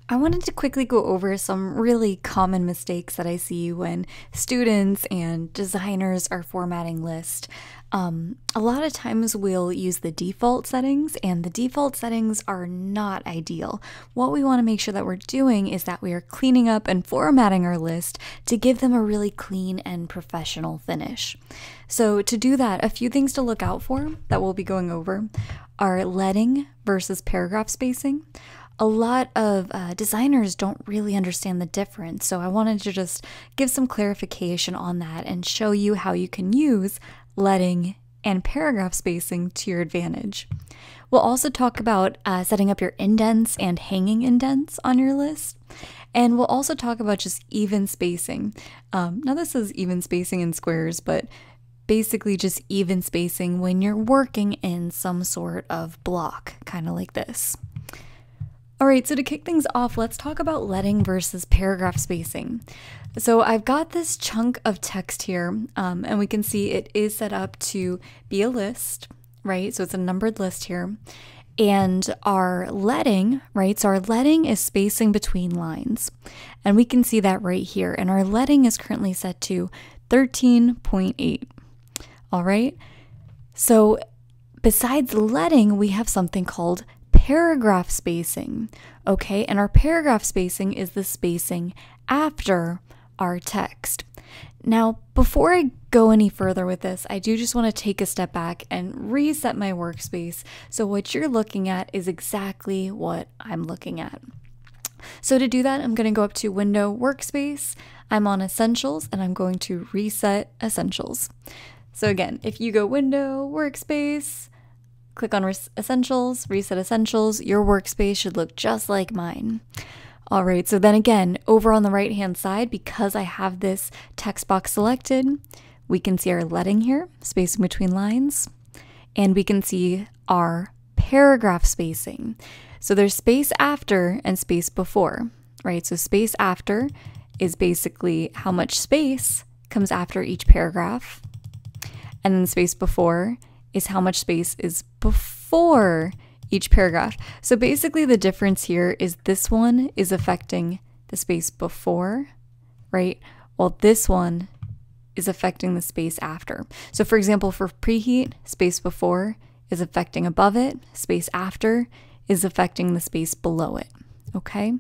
I wanted to quickly go over some really common mistakes that I see when students and designers are formatting lists. A lot of times we'll use the default settings, and the default settings are not ideal. What we want to make sure that we're doing is that we are cleaning up and formatting our list to give them a really clean and professional finish. So to do that, a few things to look out for that we'll be going over are leading versus paragraph spacing. A lot of designers don't really understand the difference, so I wanted to just give some clarification on that and show you how you can use leading and paragraph spacing to your advantage. We'll also talk about setting up your indents and hanging indents on your list, and we'll also talk about just even spacing. Now this is even spacing in squares, but basically just even spacing when you're working in some sort of block, kind of like this. All right, so to kick things off, let's talk about leading versus paragraph spacing. So I've got this chunk of text here, and we can see it is set up to be a list, right? So it's a numbered list here. And our leading, right? So our leading is spacing between lines. And we can see that right here. And our leading is currently set to 13.8. All right. So besides leading, we have something called paragraph spacing, okay? And our paragraph spacing is the spacing after our text. Now, before I go any further with this, I do just want to take a step back and reset my workspace. So what you're looking at is exactly what I'm looking at. So to do that, I'm going to go up to Window, Workspace. I'm on Essentials, and I'm going to reset Essentials. So again, if you go Window, Workspace, click on Essentials, reset Essentials, your workspace should look just like mine. All right, so then again, over on the right-hand side, because I have this text box selected, we can see our leading here, spacing between lines, and we can see our paragraph spacing. So there's space after and space before, right? So space after is basically how much space comes after each paragraph, and then space before is how much space is before each paragraph. So basically the difference here is this one is affecting the space before, right? While this one is affecting the space after. So for example, for preheat, space before is affecting above it, space after is affecting the space below it, okay?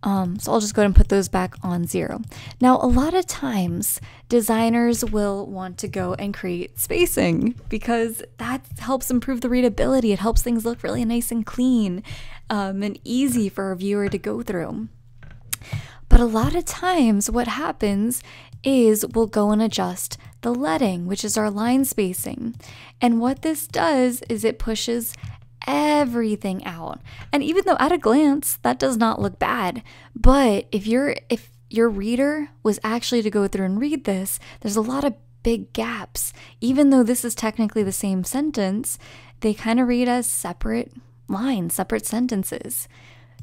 So I'll just go ahead and put those back on 0. Now, a lot of times designers will want to go and create spacing because that helps improve the readability. It helps things look really nice and clean and easy for a viewer to go through. But a lot of times what happens is we'll go and adjust the leading, which is our line spacing. And what this does is it pushes everything out. And even though at a glance that does not look bad, but if your reader was actually to go through and read this, there's a lot of big gaps. Even though this is technically the same sentence, they kind of read as separate lines, separate sentences.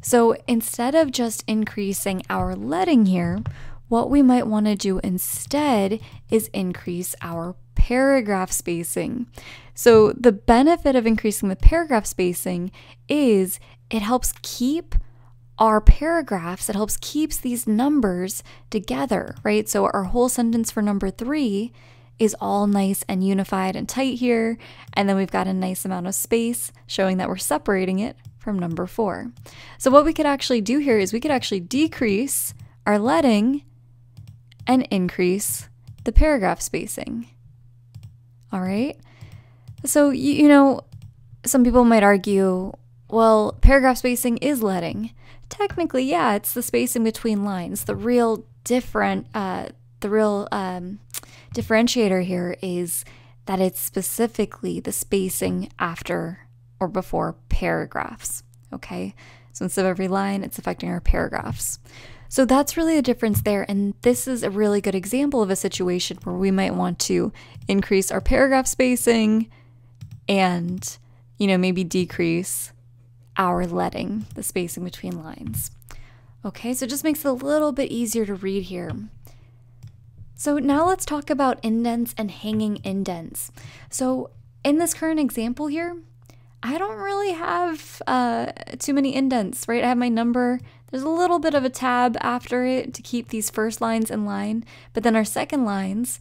So instead of just increasing our leading here, what we might want to do instead is increase our paragraph spacing. So the benefit of increasing the paragraph spacing is it helps keep our paragraphs, it helps keeps these numbers together, right? So our whole sentence for number 3 is all nice and unified and tight here, and then we've got a nice amount of space showing that we're separating it from number 4. So what we could actually do here is we could actually decrease our leading and increase the paragraph spacing. All right. So, you know, some people might argue, well, paragraph spacing is leading. Technically, yeah, it's the spacing between lines. The real differentiator here is that it's specifically the spacing after or before paragraphs. Okay. So instead of every line, it's affecting our paragraphs. So that's really the difference there, and this is a really good example of a situation where we might want to increase our paragraph spacing and, you know, maybe decrease our leading, the spacing between lines. Okay, so it just makes it a little bit easier to read here. So now let's talk about indents and hanging indents. So in this current example here, I don't really have too many indents, right? I have my number There's a little bit of a tab after it to keep these first lines in line, but then our second lines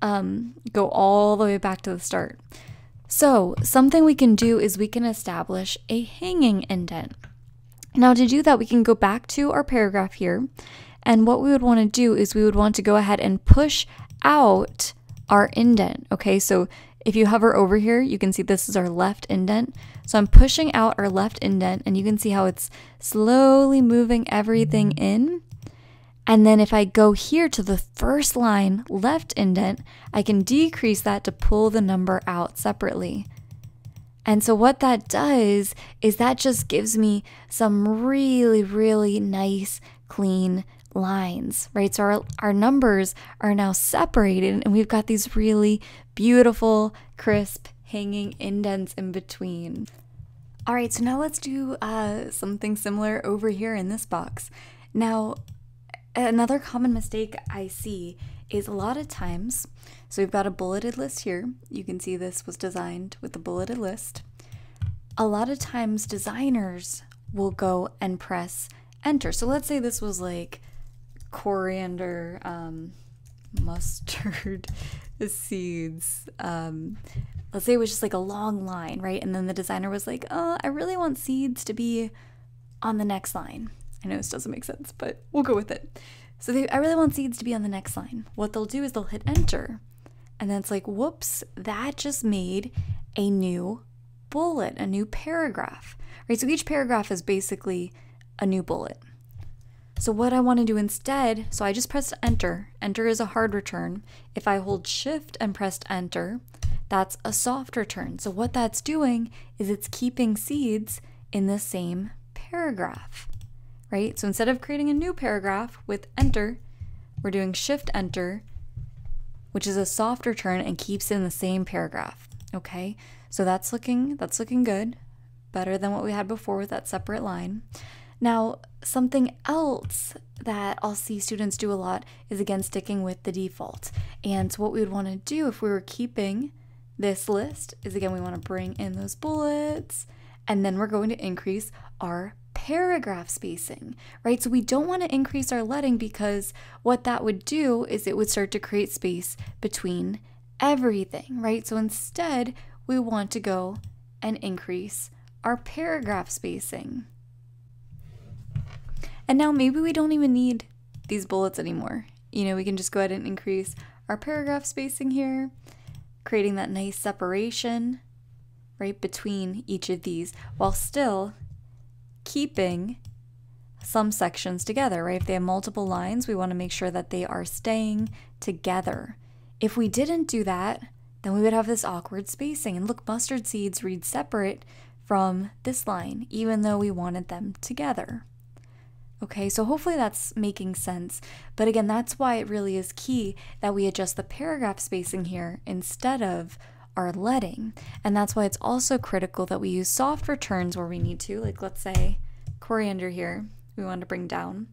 go all the way back to the start. So something we can do is we can establish a hanging indent. Now to do that, we can go back to our paragraph here, and what we would want to do is we would want to go ahead and push out our indent. Okay, so if you hover over here, you can see this is our left indent. So I'm pushing out our left indent, and you can see how it's slowly moving everything in. And then if I go here to the first line, left indent, I can decrease that to pull the number out separately. And so what that does is that just gives me some really, really nice, clean lines, right? So our numbers are now separated, and we've got these really beautiful, crisp, hanging indents in between. All right, so now let's do something similar over here in this box. Now, another common mistake I see is a lot of times, so we've got a bulleted list here. You can see this was designed with a bulleted list. A lot of times designers will go and press enter. So let's say this was like coriander, mustard seeds. Let's say it was just like a long line, right? And then the designer was like, oh, I really want seeds to be on the next line. I know this doesn't make sense, but we'll go with it. So I really want seeds to be on the next line. What they'll do is they'll hit enter. And then it's like, whoops, that just made a new bullet, a new paragraph, right? So each paragraph is basically a new bullet. So what I want to do instead, so I just pressed enter. Enter is a hard return. If I hold shift and pressed enter, that's a soft return. So what that's doing is it's keeping seeds in the same paragraph, right? So instead of creating a new paragraph with enter, we're doing shift enter, which is a soft return and keeps it in the same paragraph. Okay, so that's looking good, better than what we had before with that separate line. Now, something else that I'll see students do a lot is again sticking with the default. And so what we would want to do if we were keeping this list is again we want to bring in those bullets, and then we're going to increase our paragraph spacing, right? So we don't want to increase our leading because what that would do is it would start to create space between everything, right? So instead, we want to go and increase our paragraph spacing. And now maybe we don't even need these bullets anymore. You know, we can just go ahead and increase our paragraph spacing here, creating that nice separation, right, between each of these, while still keeping some sections together, right? If they have multiple lines, we want to make sure that they are staying together. If we didn't do that, then we would have this awkward spacing. And look, mustard seeds read separate from this line, even though we wanted them together. Okay, so hopefully that's making sense. But again, that's why it really is key that we adjust the paragraph spacing here instead of our leading. And that's why it's also critical that we use soft returns where we need to, like let's say coriander here, we want to bring down,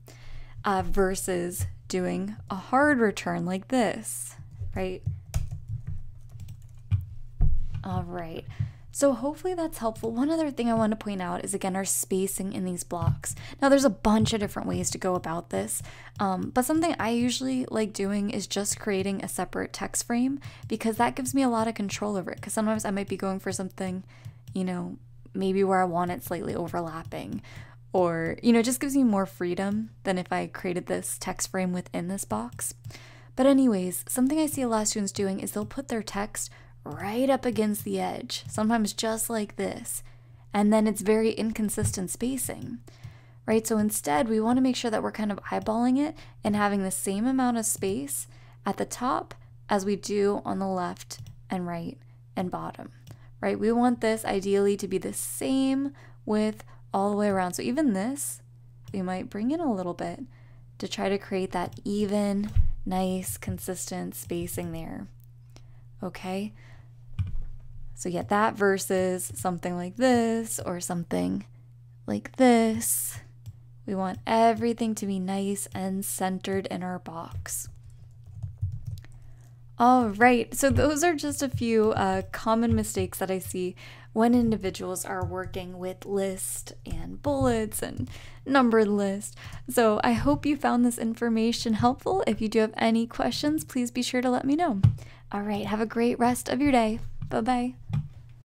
versus doing a hard return like this, right? All right. So hopefully that's helpful. One other thing I want to point out is again our spacing in these blocks. Now there's a bunch of different ways to go about this, but something I usually like doing is just creating a separate text frame because that gives me a lot of control over it. Because sometimes I might be going for something, you know, maybe where I want it slightly overlapping, or, you know, it just gives me more freedom than if I created this text frame within this box. But anyways, something I see a lot of students doing is they'll put their text right up against the edge, sometimes just like this, and then it's very inconsistent spacing, right? So instead, we want to make sure that we're kind of eyeballing it and having the same amount of space at the top as we do on the left and right and bottom, right? We want this ideally to be the same width all the way around. So even this, we might bring in a little bit to try to create that even, nice, consistent spacing there, okay? So get that versus something like this or something like this. We want everything to be nice and centered in our box. All right, so those are just a few common mistakes that I see when individuals are working with lists and bullets and numbered lists. So I hope you found this information helpful. If you do have any questions, please be sure to let me know. All right, have a great rest of your day. Bye-bye.